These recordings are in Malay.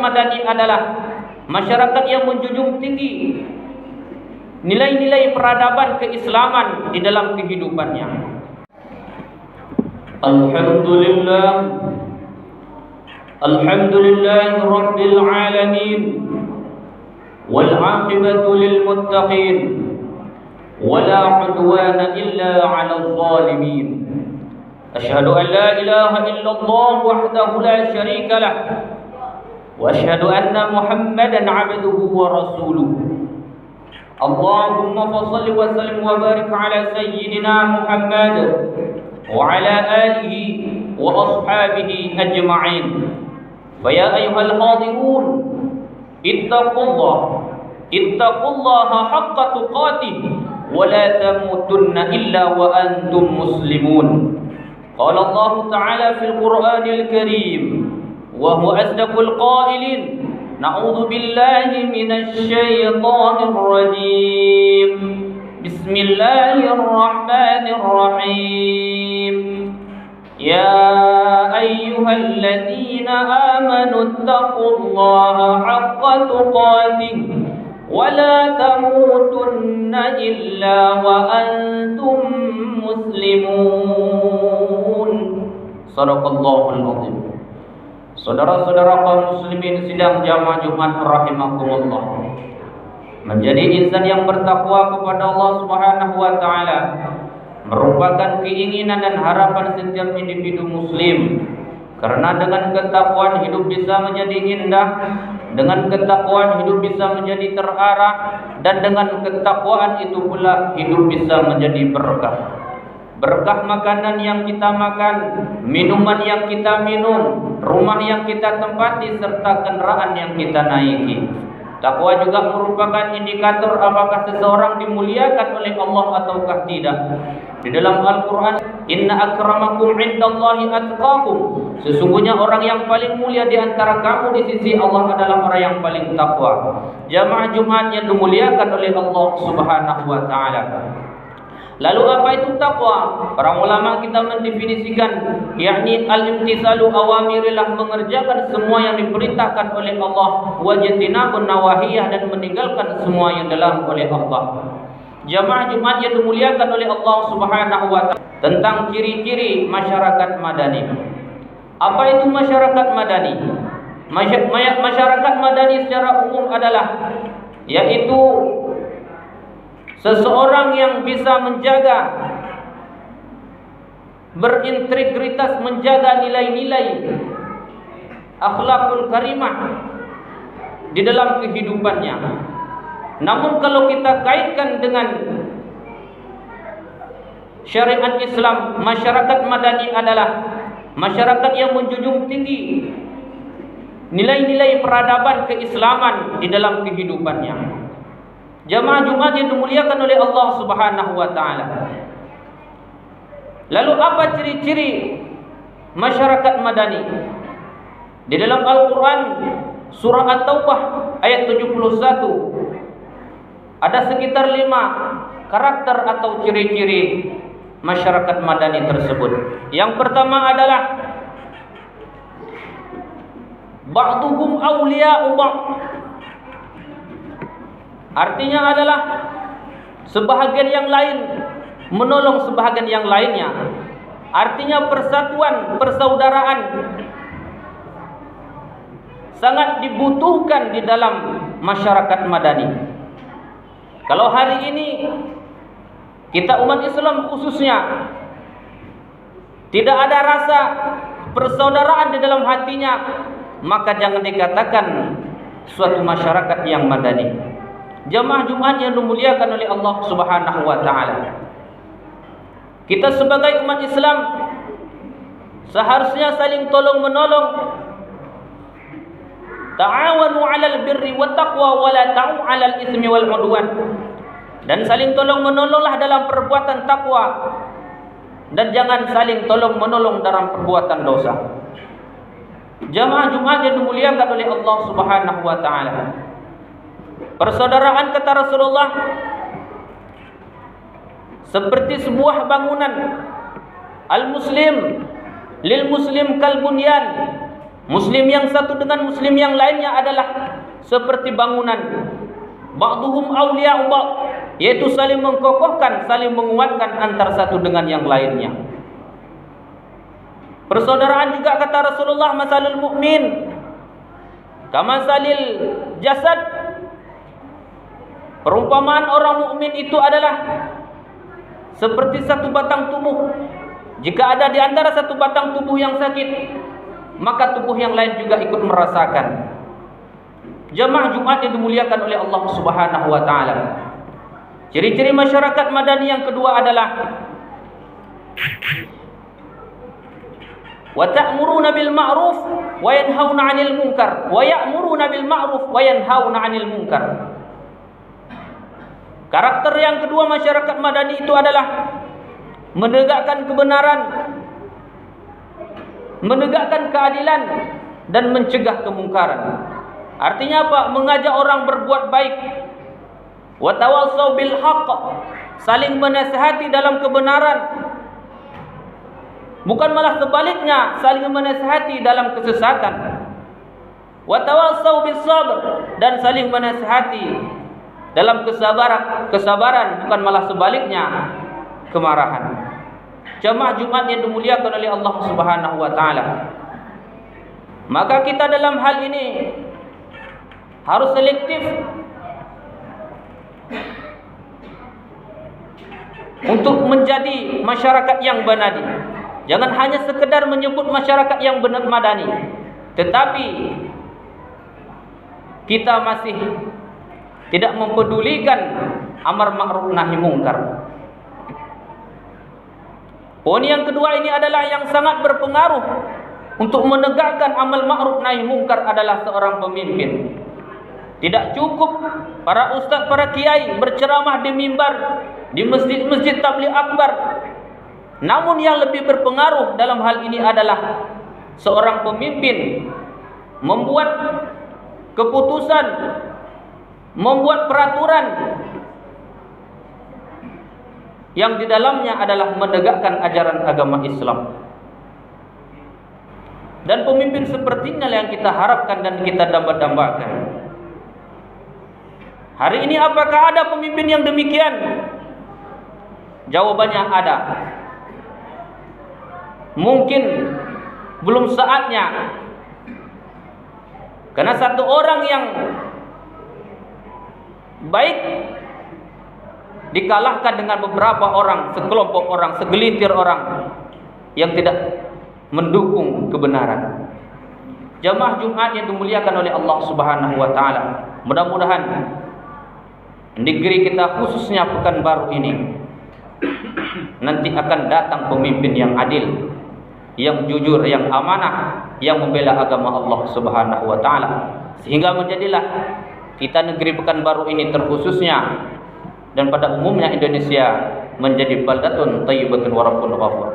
madani adalah masyarakat yang menjunjung tinggi nilai-nilai peradaban keislaman di dalam kehidupannya. Alhamdulillah, alhamdulillah rabbil alamin, wal aqibatu lil muttaqin, wala udwana illa 'alal zalimin. Asyhadu an la ilaha illallah wahdahu la syarika lah, wa asyhadu anna Muhammadan 'abduhu wa rasuluh. Allahumma shalli wa sallim wa barik ala sayyidina Muhammad wa ala alihi wa ashabihi ajma'in. Fa ya ayyuhal hadirun, ittaqullaha haqqa tuqatih wa la tamutunna illa wa antum muslimun. Qala Allah Ta'ala fil Qur'anil Karim wa huwa asdaqul qailin. Na'udzu billahi minasy syaithanir rajim. Bismillahirrahmanirrahim. Ya ayyuhalladzina amanu taqullaha haqqa tuqatih wa la tamutunna illa wa antum muslimun. Shadaqallahul azim. Saudara-saudara kaum muslimin sidang jamaah Jumat rahimakumullah, menjadi insan yang bertakwa kepada Allah Subhanahu wa taala merupakan keinginan dan harapan setiap individu muslim. Karena dengan ketakwaan hidup bisa menjadi indah, dengan ketakwaan hidup bisa menjadi terarah, dan dengan ketakwaan itu pula hidup bisa menjadi berkah. Berkah makanan yang kita makan, minuman yang kita minum, rumah yang kita tempati, serta kendaraan yang kita naiki. Takwa juga merupakan indikator apakah seseorang dimuliakan oleh Allah ataukah tidak. Di dalam Al-Quran, inna akramakum indallahi atqakum, sesungguhnya orang yang paling mulia di antara kamu di sisi Allah adalah orang yang paling takwa. Jamaah Jumat yang dimuliakan oleh Allah Subhanahu wa taala. Lalu apa itu takwa? Para ulama kita mendefinisikan, yakni al-imtisalu awamirillah, mengerjakan semua yang diperintahkan oleh Allah, wajtinabun nawahiyah, dan meninggalkan semua yang dilarang oleh Allah. Jamaah Jumat yang dimuliakan oleh Allah Subhanahu wa taala, tentang ciri-ciri masyarakat madani. Apa itu masyarakat madani? Masyarakat madani secara umum adalah yaitu seseorang yang bisa menjaga, berintegritas, menjaga nilai-nilai akhlakul karimah di dalam kehidupannya. Namun kalau kita kaitkan dengan syariat Islam, masyarakat madani adalah masyarakat yang menjunjung tinggi nilai-nilai peradaban keislaman di dalam kehidupannya. Jamaah Jumat yang dimuliakan oleh Allah Subhanahu wa taala. Lalu apa ciri-ciri masyarakat madani? Di dalam Al-Quran surah At-Taubah ayat 71 ada sekitar 5 karakter atau ciri-ciri masyarakat madani tersebut. Yang pertama adalah ba'duhum awliya'u ba'd. Artinya adalah sebahagian yang lain menolong sebahagian yang lainnya. Artinya persatuan, persaudaraan sangat dibutuhkan di dalam masyarakat madani. Kalau hari ini kita umat Islam khususnya tidak ada rasa persaudaraan di dalam hatinya, maka jangan dikatakan suatu masyarakat yang madani. Jamaah Jumat yang dimuliakan oleh Allah Subhanahu wa taala, kita sebagai umat Islam seharusnya saling tolong menolong. Ta'awanu 'alal birri wat taqwa wa la ta'u 'alal itsmi wal 'udwan. Dan saling tolong menolonglah dalam perbuatan takwa, dan jangan saling tolong menolong dalam perbuatan dosa. Jamaah Jumat yang dimuliakan oleh Allah Subhanahu wa taala, persaudaraan kata Rasulullah seperti sebuah bangunan. Al-muslim lil muslim kal bunyan. Muslim yang satu dengan muslim yang lainnya adalah seperti bangunan. Ba'duhum awliya'u ba'd, yaitu saling mengkokohkan, saling menguatkan antara satu dengan yang lainnya. Persaudaraan juga kata Rasulullah, masalul mu'min kamasalil jasad. Perumpamaan orang mukmin itu adalah seperti satu batang tubuh. Jika ada di antara satu batang tubuh yang sakit, maka tubuh yang lain juga ikut merasakan. Jamaah Jumat yang dimuliakan oleh Allah Subhanahu wa taala. Ciri-ciri masyarakat madani yang kedua adalah wa ta'muruna bil ma'ruf wa yanhauna 'anil munkar wa ya'muruna bil ma'ruf wa yanhauna 'anil munkar. Karakter yang kedua masyarakat madani itu adalah menegakkan kebenaran, menegakkan keadilan, dan mencegah kemungkaran. Artinya apa? Mengajak orang berbuat baik. Wa tawassau bil haqq, saling menasihati dalam kebenaran. Bukan malah sebaliknya, saling menasihati dalam kesesatan. Wa tawassau bis sabr, dan saling menasihati dalam kesabaran, bukan malah sebaliknya, kemarahan. Jamaah Jumat yang dimuliakan oleh Allah Subhanahu wa taala. Maka kita dalam hal ini harus selektif untuk menjadi masyarakat yang madani. Jangan hanya sekedar menyebut masyarakat yang benar madani, tetapi kita masih tidak mempedulikan amar ma'ruf nahi mungkar. Poin yang kedua ini adalah yang sangat berpengaruh untuk menegakkan amal ma'ruf nahi mungkar adalah seorang pemimpin. Tidak cukup para ustaz, para kiai berceramah di mimbar, di masjid-masjid tabligh akbar. Namun yang lebih berpengaruh dalam hal ini adalah seorang pemimpin membuat keputusan, membuat peraturan yang di dalamnya adalah menegakkan ajaran agama Islam. Dan pemimpin seperti inilah yang kita harapkan dan kita damba-dambakan. Hari ini apakah ada pemimpin yang demikian? Jawabannya ada. Mungkin belum saatnya. Karena satu orang yang baik dikalahkan dengan beberapa orang, sekelompok orang, segelintir orang yang tidak mendukung kebenaran. Jamaah Jumat yang dimuliakan oleh Allah Subhanahu wa taala. Mudah-mudahan negeri kita khususnya Pekanbaru ini nanti akan datang pemimpin yang adil, yang jujur, yang amanah, yang membela agama Allah Subhanahu wa taala, sehingga menjadilah kita negeri Pekanbaru ini terkhususnya dan pada umumnya Indonesia menjadi baldatun thayyibatun wa rabbun ghafur.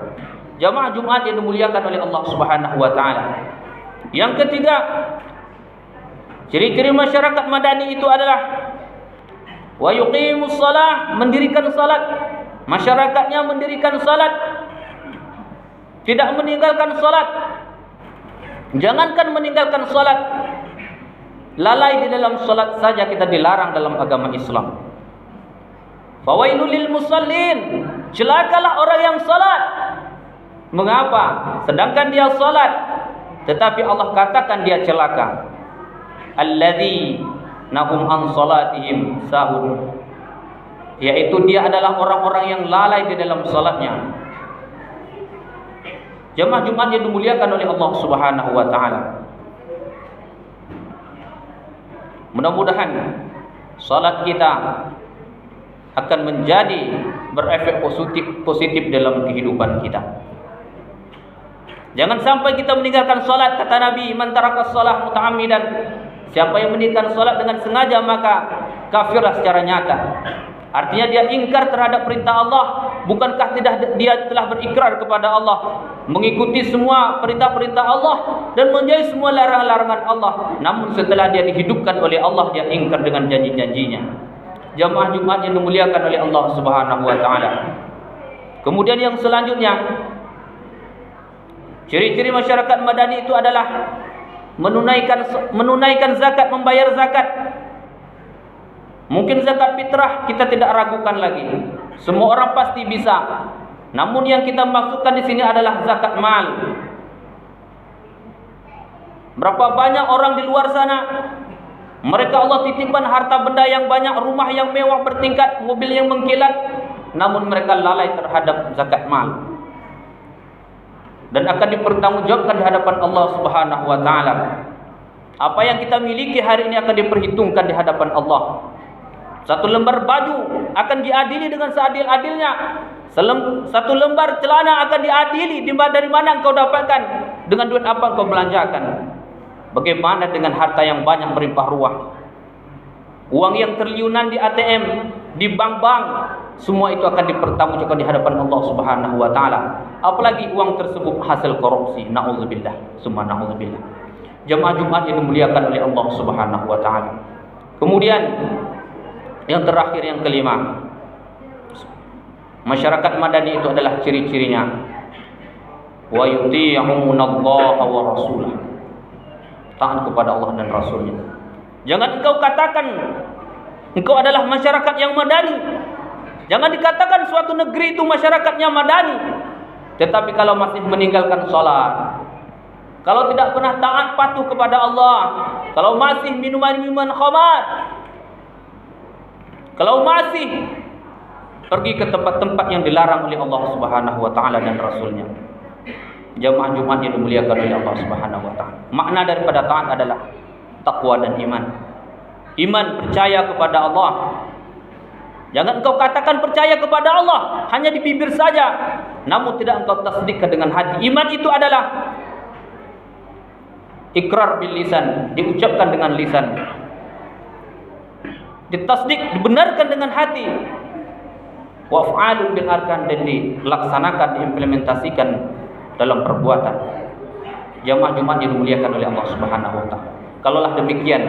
Jamaah Jumat yang dimuliakan oleh Allah Subhanahu wa taala. Yang ketiga, ciri-ciri masyarakat madani itu adalah wa yuqimus shalah, mendirikan salat. Masyarakatnya mendirikan salat, tidak meninggalkan salat. Jangankan meninggalkan salat, lalai di dalam salat saja kita dilarang dalam agama Islam. Fawailul lil musallin, celakalah orang yang salat. Mengapa? Sedangkan dia salat, tetapi Allah katakan dia celaka. Alladzi nahum an salatihim sahun, yaitu dia adalah orang-orang yang lalai di dalam salatnya. Jamaah Jumat yang dimuliakan oleh Allah Subhanahu wa taala. Mudah-mudahan salat kita akan menjadi berefek positif dalam kehidupan kita. Jangan sampai kita meninggalkan salat. Kata Nabi, man tarakas shalah muta'ammidan, siapa yang meninggalkan salat dengan sengaja maka kafirlah secara nyata. Artinya dia ingkar terhadap perintah Allah. Bukankah dia telah berikrar kepada Allah, mengikuti semua perintah-perintah Allah dan menjauhi semua larangan-larangan Allah, namun setelah dia dihidupkan oleh Allah, dia ingkar dengan janji-janjinya. Jamaah Jumat yang dimuliakan oleh Allah Subhanahu wa taala. Kemudian yang selanjutnya, ciri-ciri masyarakat madani itu adalah menunaikan zakat, membayar zakat. Mungkin zakat fitrah kita tidak ragukan lagi. Semua orang pasti bisa. Namun yang kita maksudkan di sini adalah zakat mal. Berapa banyak orang di luar sana, mereka Allah titipkan harta benda yang banyak, rumah yang mewah bertingkat, mobil yang mengkilat, namun mereka lalai terhadap zakat mal. Dan akan dipertanggungjawabkan di hadapan Allah Subhanahu wa taala. Apa yang kita miliki hari ini akan diperhitungkan di hadapan Allah. Satu lembar baju akan diadili dengan seadil-adilnya. Satu lembar celana akan diadili dari mana engkau dapatkan, dengan duit apa engkau belanjakan. Bagaimana dengan harta yang banyak melimpah ruah? Uang yang triliunan di ATM, di bank-bank, semua itu akan dipertanggungjawabkan di hadapan Allah Subhanahu wa taala. Apalagi uang tersebut hasil korupsi. Nauzubillah, summa nauzubillah. Jemaah Jumat yang dimuliakan oleh Allah Subhanahu wa taala. Kemudian yang terakhir, yang kelima, masyarakat madani itu adalah ciri-cirinya wa yuti'unallaha wa rasulah. Taat kepada Allah dan Rasulnya. Jangan engkau katakan engkau adalah masyarakat yang madani. Jangan dikatakan suatu negeri itu masyarakatnya madani, tetapi kalau masih meninggalkan sholat, kalau tidak pernah taat patuh kepada Allah, kalau masih minuman khamar, kalau masih pergi ke tempat-tempat yang dilarang oleh Allah Subhanahu wa taala dan Rasulnya. Jamaah Jumat yang dimuliakan oleh Allah Subhanahu wa taala. Makna daripada taat adalah takwa dan iman. Iman, percaya kepada Allah. Jangan engkau katakan percaya kepada Allah hanya di bibir saja, namun tidak engkau tasdikkan dengan hati. Iman itu adalah ikrar bil lisan, diucapkan dengan lisan, ditasdik, dibenarkan dengan hati, waf'alun bil arkan, dan dilaksanakan, diimplementasikan dalam perbuatan. Jamaah Jumat yang dimuliakan oleh Allah Subhanahu wa taala. Kalaulah demikian,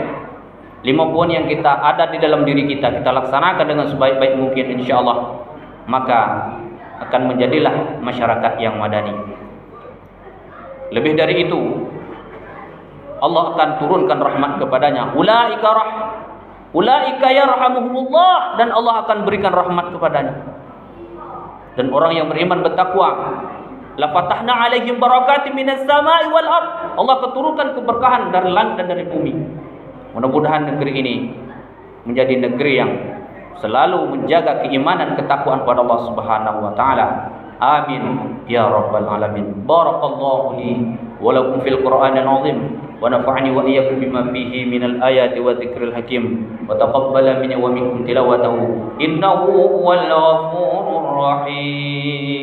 5 poin yang kita ada di dalam diri kita laksanakan dengan sebaik-baik mungkin, insyaallah, maka akan menjadilah masyarakat yang madani. Lebih dari itu, Allah akan turunkan rahmat kepadanya. Ulaika yarhamuhumullah, dan Allah akan berikan rahmat kepadanya. Dan orang yang beriman bertakwa, la fatahna alaihim barakatim minas sama'i wal ard. Allah keturunkan keberkahan dari langit dan dari bumi. Mudah-mudahan negeri ini menjadi negeri yang selalu menjaga keimanan, ketakwaan kepada Allah Subhanahu wa taala. Amin ya rabbal alamin. Barakallahu li wa lakum fil Qur'anil azim wa nafa'ani wa iyyakum bima fihi minal ayati wa dzikril hakim wa taqabbala minni wa minkum tilawatahu innahu huwal ghafurur rahim.